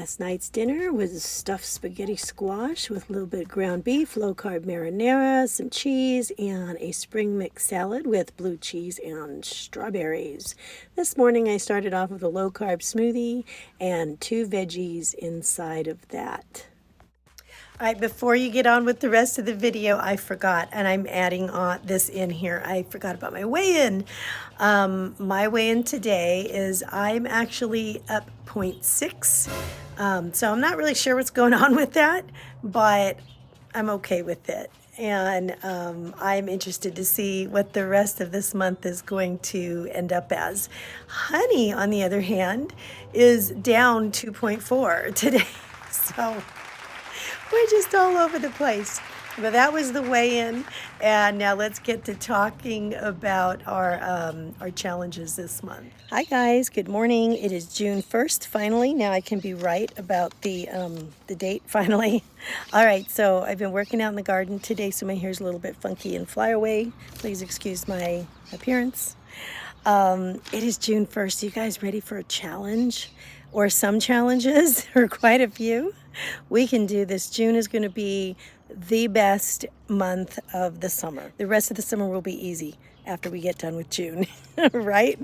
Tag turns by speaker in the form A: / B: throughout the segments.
A: Last night's dinner was stuffed spaghetti squash with a little bit of ground beef, low-carb marinara, some cheese, and a spring mix salad with blue cheese and strawberries. This morning I started off with a low-carb smoothie and 2 veggies inside of that. All right, before you get on with the rest of the video, I forgot, and I'm adding on this in here. I forgot about my weigh-in. My weigh-in today is I'm actually up 0.6. So I'm not really sure what's going on with that, but I'm okay with it. And I'm interested to see what the rest of this month is going to end up as. Honey, on the other hand, is down 2.4 today. So we're just all over the place. But that was the weigh-in, and now let's get to talking about our challenges this month. Hi guys, good morning. It is June 1st, finally. Now I can be right about the date, finally. All right, so I've been working out in the garden today, so my hair's a little bit funky and fly away. Please excuse my appearance. It is June 1st. You guys ready for a challenge? Or some challenges, or quite a few? We can do this. June is going to be the best month of the summer. The rest of the summer will be easy after we get done with June, right?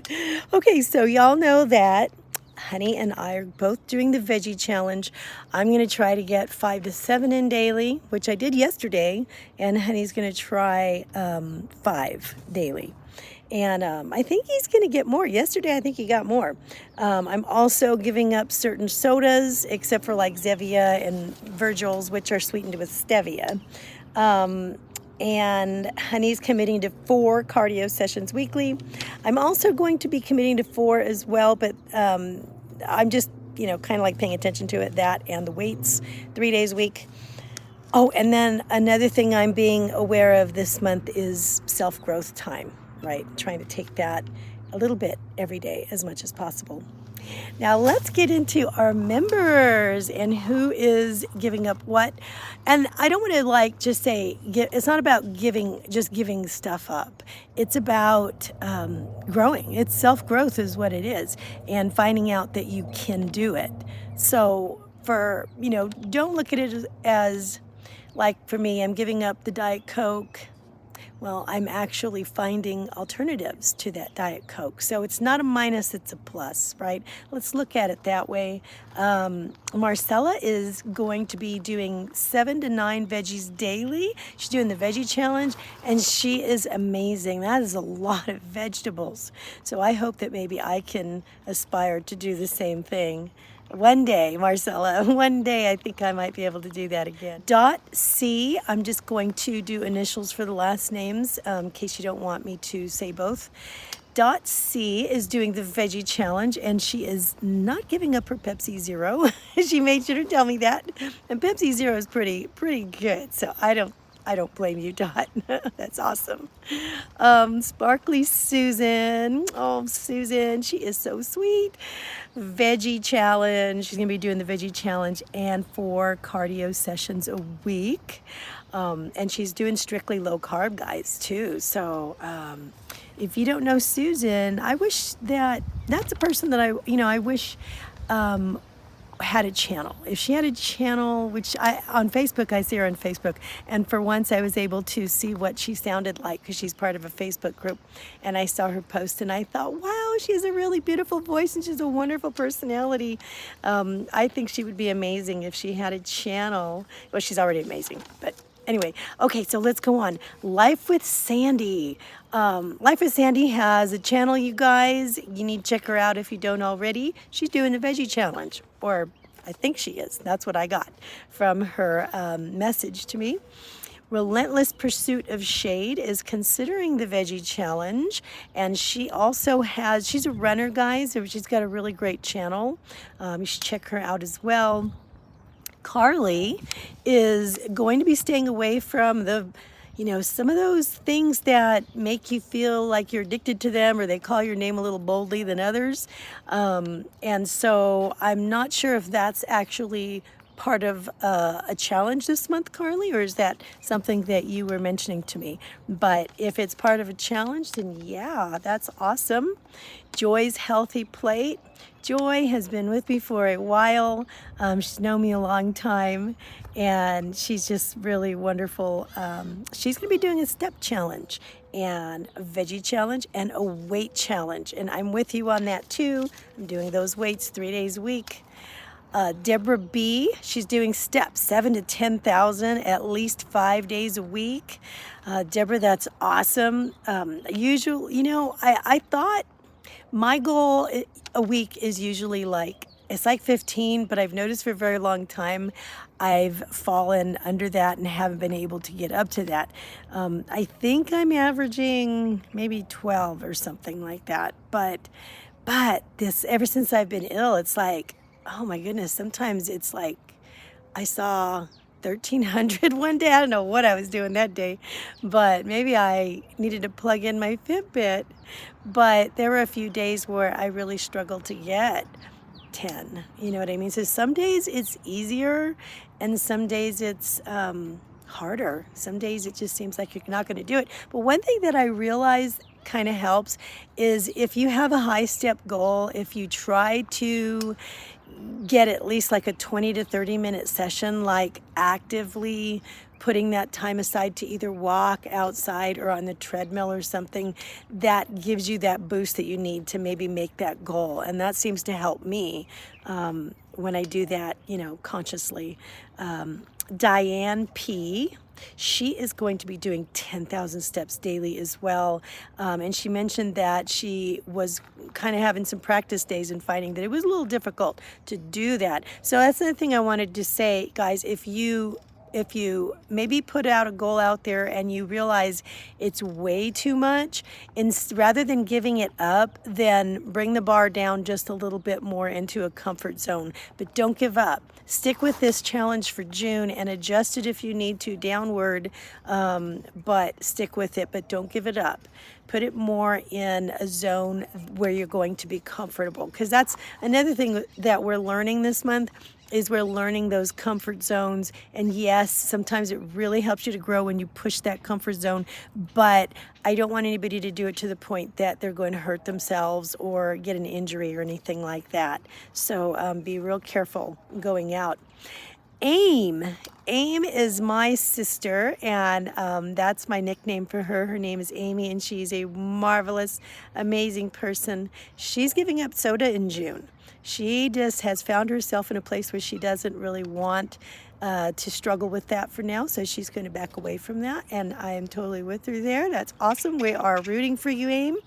A: Okay, so y'all know that Honey and I are both doing the veggie challenge. I'm going to try to get 5 to 7 in daily, which I did yesterday, and Honey's going to try 5 daily. And I think he's going to get more. Yesterday, I think he got more. I'm also giving up certain sodas, except for like Zevia and Virgil's, which are sweetened with stevia. And Honey's committing to 4 cardio sessions weekly. I'm also going to be committing to 4 as well, but I'm just, kind of like paying attention to it, that and the weights, 3 days a week. Oh, and then another thing I'm being aware of this month is self-growth time. Right, trying to take that a little bit every day as much as possible. Now let's get into our members and who is giving up what. And I don't want to just say, it's not about just giving stuff up. It's about growing. It's self-growth is what it is, and finding out that you can do it. So don't look at it as like for me, I'm giving up the Diet Coke. Well, I'm actually finding alternatives to that Diet Coke. So it's not a minus, it's a plus, right? Let's look at it that way. Marcella is going to be doing 7 to 9 veggies daily. She's doing the veggie challenge, and she is amazing. That is a lot of vegetables. So I hope that maybe I can aspire to do the same thing. One day, Marcella, one day I think I might be able to do that again. .C, I'm just going to do initials for the last names in case you don't want me to say both. .C is doing the veggie challenge, and she is not giving up her Pepsi Zero. She made sure to tell me that. And Pepsi Zero is pretty good, so I don't blame you, Dot. That's awesome. Sparkly Susan. Oh, Susan, she is so sweet. Veggie challenge. She's going to be doing the veggie challenge and 4 cardio sessions a week. And she's doing strictly low carb, guys, too. So if you don't know Susan, I wish that's a person that I wish had a channel. If she had a channel, which on Facebook, I see her on Facebook, and for once I was able to see what she sounded like because she's part of a Facebook group, and I saw her post and I thought, wow, she has a really beautiful voice and she's a wonderful personality. I think she would be amazing if she had a channel. Well, she's already amazing, but anyway, okay, so let's go on. Life with Sandy. Life with Sandy has a channel, you guys. You need to check her out if you don't already. She's doing the veggie challenge, or I think she is. That's what I got from her message to me. Relentless Pursuit of Shade is considering the veggie challenge, and she also she's a runner, guys, so she's got a really great channel. You should check her out as well. Carly is going to be staying away from some of those things that make you feel like you're addicted to them, or they call your name a little boldly than others. And so I'm not sure if that's actually part of a challenge this month, Carly, or is that something that you were mentioning to me? But if it's part of a challenge, then yeah, that's awesome. Joy's Healthy Plate. Joy has been with me for a while. She's known me a long time, and she's just really wonderful. She's going to be doing a step challenge and a veggie challenge and a weight challenge, and I'm with you on that too. I'm doing those weights 3 days a week. Deborah B, she's doing steps 7 to 10,000 at least 5 days a week. Deborah, that's awesome. I thought my goal a week is usually it's like 15, but I've noticed for a very long time I've fallen under that and haven't been able to get up to that. I think I'm averaging maybe 12 or something like that. But this, ever since I've been ill, it's like, oh my goodness, sometimes it's like I saw 1,300 one day. I don't know what I was doing that day, but maybe I needed to plug in my Fitbit. But there were a few days where I really struggled to get 10. You know what I mean? So some days it's easier and some days it's harder. Some days it just seems like you're not going to do it. But one thing that I realized kind of helps is if you have a high step goal, if you try to get at least like a 20 to 30 minute session, like actively putting that time aside to either walk outside or on the treadmill or something, that gives you that boost that you need to maybe make that goal. And that seems to help me when I do that, consciously. Diane P, she is going to be doing 10,000 steps daily as well. And she mentioned that she was kind of having some practice days and finding that it was a little difficult to do that. So that's the thing I wanted to say, guys. If you maybe put out a goal out there and you realize it's way too much, and rather than giving it up, then bring the bar down just a little bit more into a comfort zone. But don't give up. Stick with this challenge for June and adjust it if you need to downward, but stick with it, but don't give it up. Put it more in a zone where you're going to be comfortable, because that's another thing that we're learning this month is we're learning those comfort zones. And yes, sometimes it really helps you to grow when you push that comfort zone, but I don't want anybody to do it to the point that they're going to hurt themselves or get an injury or anything like that. So be real careful going out. Aim is my sister, and that's my nickname for her. Her name is Amy, and she's a marvelous, amazing person. She's giving up soda in June. She just has found herself in a place where she doesn't really want to struggle with that for now, so she's going to back away from that, and I am totally with her there. That's awesome. We are rooting for you, Aim.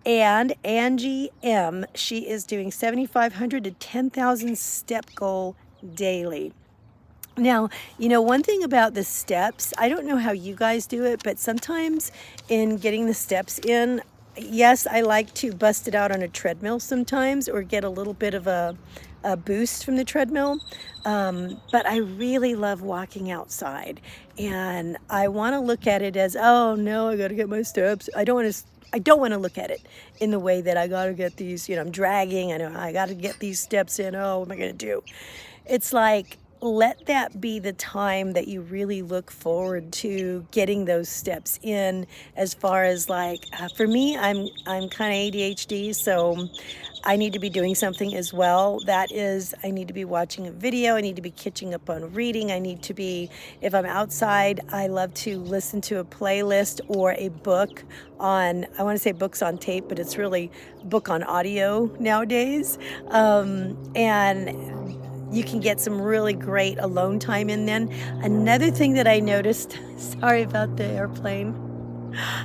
A: And Angie M, she is doing 7,500 to 10,000 step goal daily. Now, one thing about the steps, I don't know how you guys do it, but sometimes in getting the steps in, yes, I like to bust it out on a treadmill sometimes or get a little bit of a boost from the treadmill. But I really love walking outside, and I want to look at it as, oh no, I got to get my steps. I don't want to look at it in the way that I got to get these, I'm dragging, I got to get these steps in. Oh, what am I going to do? It's like, let that be the time that you really look forward to getting those steps in. As far as for me, I'm kind of ADHD, so I need to be doing something as well. That is, I need to be watching a video. I need to be catching up on reading. I need to be, if I'm outside, I love to listen to a playlist or a book on, I want to say books on tape, but it's really book on audio nowadays. And you can get some really great alone time in then. Another thing that I noticed, sorry about the airplane.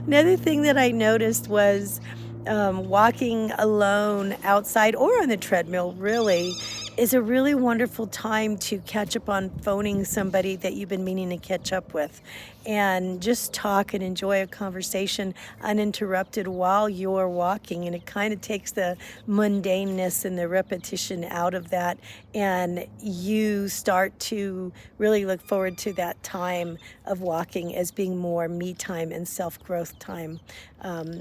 A: Another thing that I noticed was walking alone outside or on the treadmill really is a really wonderful time to catch up on phoning somebody that you've been meaning to catch up with, and just talk and enjoy a conversation uninterrupted while you're walking. And it kind of takes the mundaneness and the repetition out of that, and you start to really look forward to that time of walking as being more me time and self-growth time,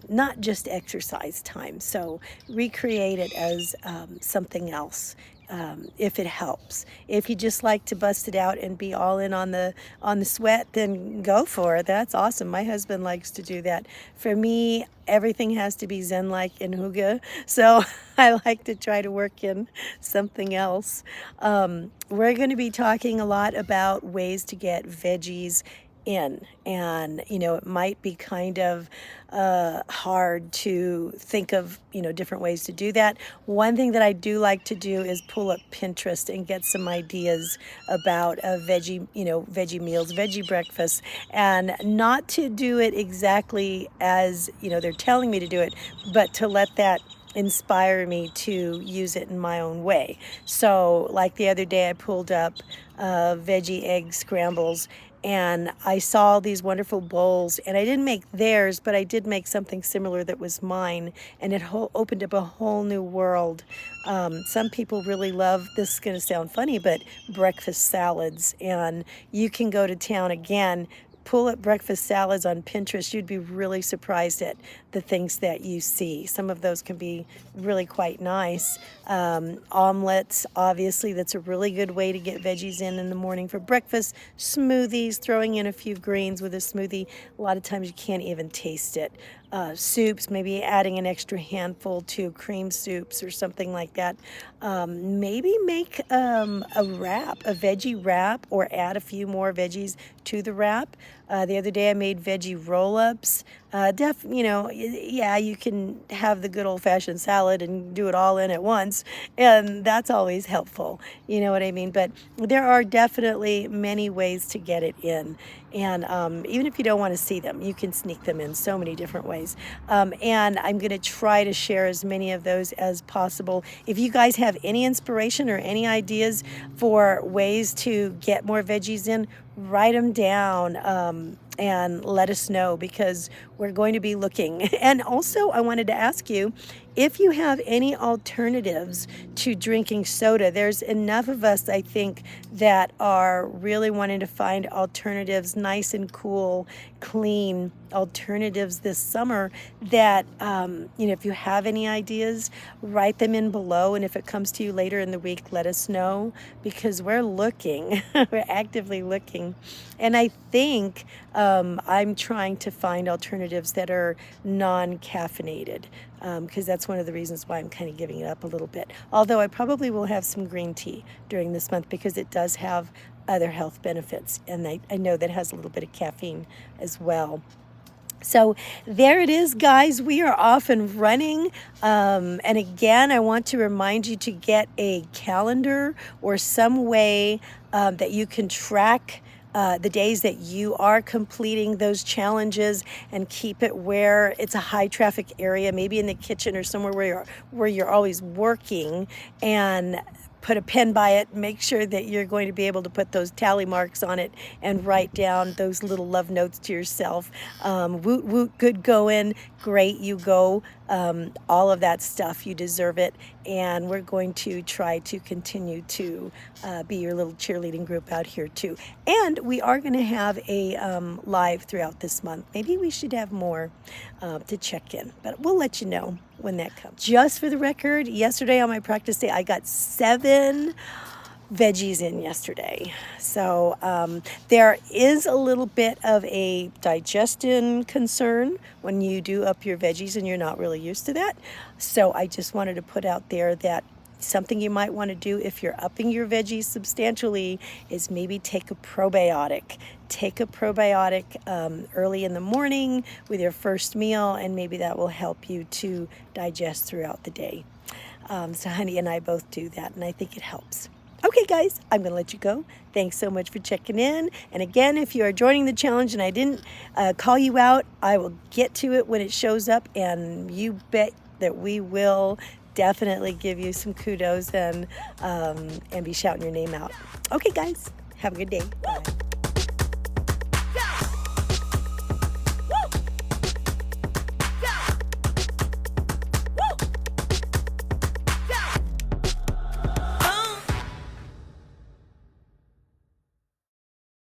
A: not just exercise time. So recreate it as something else, if it helps. If you just like to bust it out and be all in on the sweat, then go for it. That's awesome. My husband likes to do that. For me, everything has to be zen-like and hygge, so I like to try to work in something else. We're going to be talking a lot about ways to get veggies in, and it might be kind of hard to think of different ways to do that. One thing that I do like to do is pull up Pinterest and get some ideas about veggie meals, veggie breakfast, and not to do it exactly as they're telling me to do it, but to let that inspire me to use it in my own way. So like the other day I pulled up veggie egg scrambles, and I saw these wonderful bowls, and I didn't make theirs, but I did make something similar that was mine, and it opened up a whole new world. Some people really love, this is going to sound funny, but breakfast salads, and you can go to town again. Pull up breakfast salads on Pinterest. You'd be really surprised at the things that you see. Some of those can be really quite nice. Omelets, obviously, that's a really good way to get veggies in the morning for breakfast. Smoothies, throwing in a few greens with a smoothie. A lot of times you can't even taste it. Soups, maybe adding an extra handful to cream soups or something like that. Maybe make a wrap, a veggie wrap, or add a few more veggies to the wrap. The other day I made veggie roll-ups. Yeah, you can have the good old-fashioned salad and do it all in at once, and that's always helpful. You know what I mean? But there are definitely many ways to get it in. And even if you don't want to see them, you can sneak them in so many different ways. And I'm going to try to share as many of those as possible. If you guys have any inspiration or any ideas for ways to get more veggies in, write them down and let us know, because we're going to be looking. And also, I wanted to ask you if you have any alternatives to drinking soda. There's enough of us, I think, that are really wanting to find alternatives, nice and cool, clean alternatives this summer, that if you have any ideas, write them in below, and if it comes to you later in the week, let us know, because we're looking. We're actively looking. And I think I'm trying to find alternatives that are non-caffeinated, because that's one of the reasons why I'm kind of giving it up a little bit. Although I probably will have some green tea during this month, because it does have other health benefits, and I know that it has a little bit of caffeine as well. So there it is, guys. We are off and running. And again, I want to remind you to get a calendar or some way that you can track the days that you are completing those challenges, and keep it where it's a high traffic area, maybe in the kitchen or somewhere where you're always working, and put a pen by it. Make sure that you're going to be able to put those tally marks on it and write down those little love notes to yourself. Woot woot, good going, great, you go. All of that stuff, you deserve it. And we're going to try to continue to be your little cheerleading group out here too. And we are going to have a live throughout this month. Maybe we should have more to check in, but we'll let you know when that comes. Just for the record, yesterday on my practice day, I got 7 veggies in yesterday. So there is a little bit of a digestion concern when you do up your veggies and you're not really used to that. So I just wanted to put out there that something you might want to do if you're upping your veggies substantially is maybe take a probiotic. Take a probiotic early in the morning with your first meal, and maybe that will help you to digest throughout the day. So honey and I both do that, and I think it helps. Okay, guys, I'm going to let you go. Thanks so much for checking in. And again, if you are joining the challenge and I didn't call you out, I will get to it when it shows up, and you bet that we will definitely give you some kudos and be shouting your name out. Okay, guys, have a good day. Bye.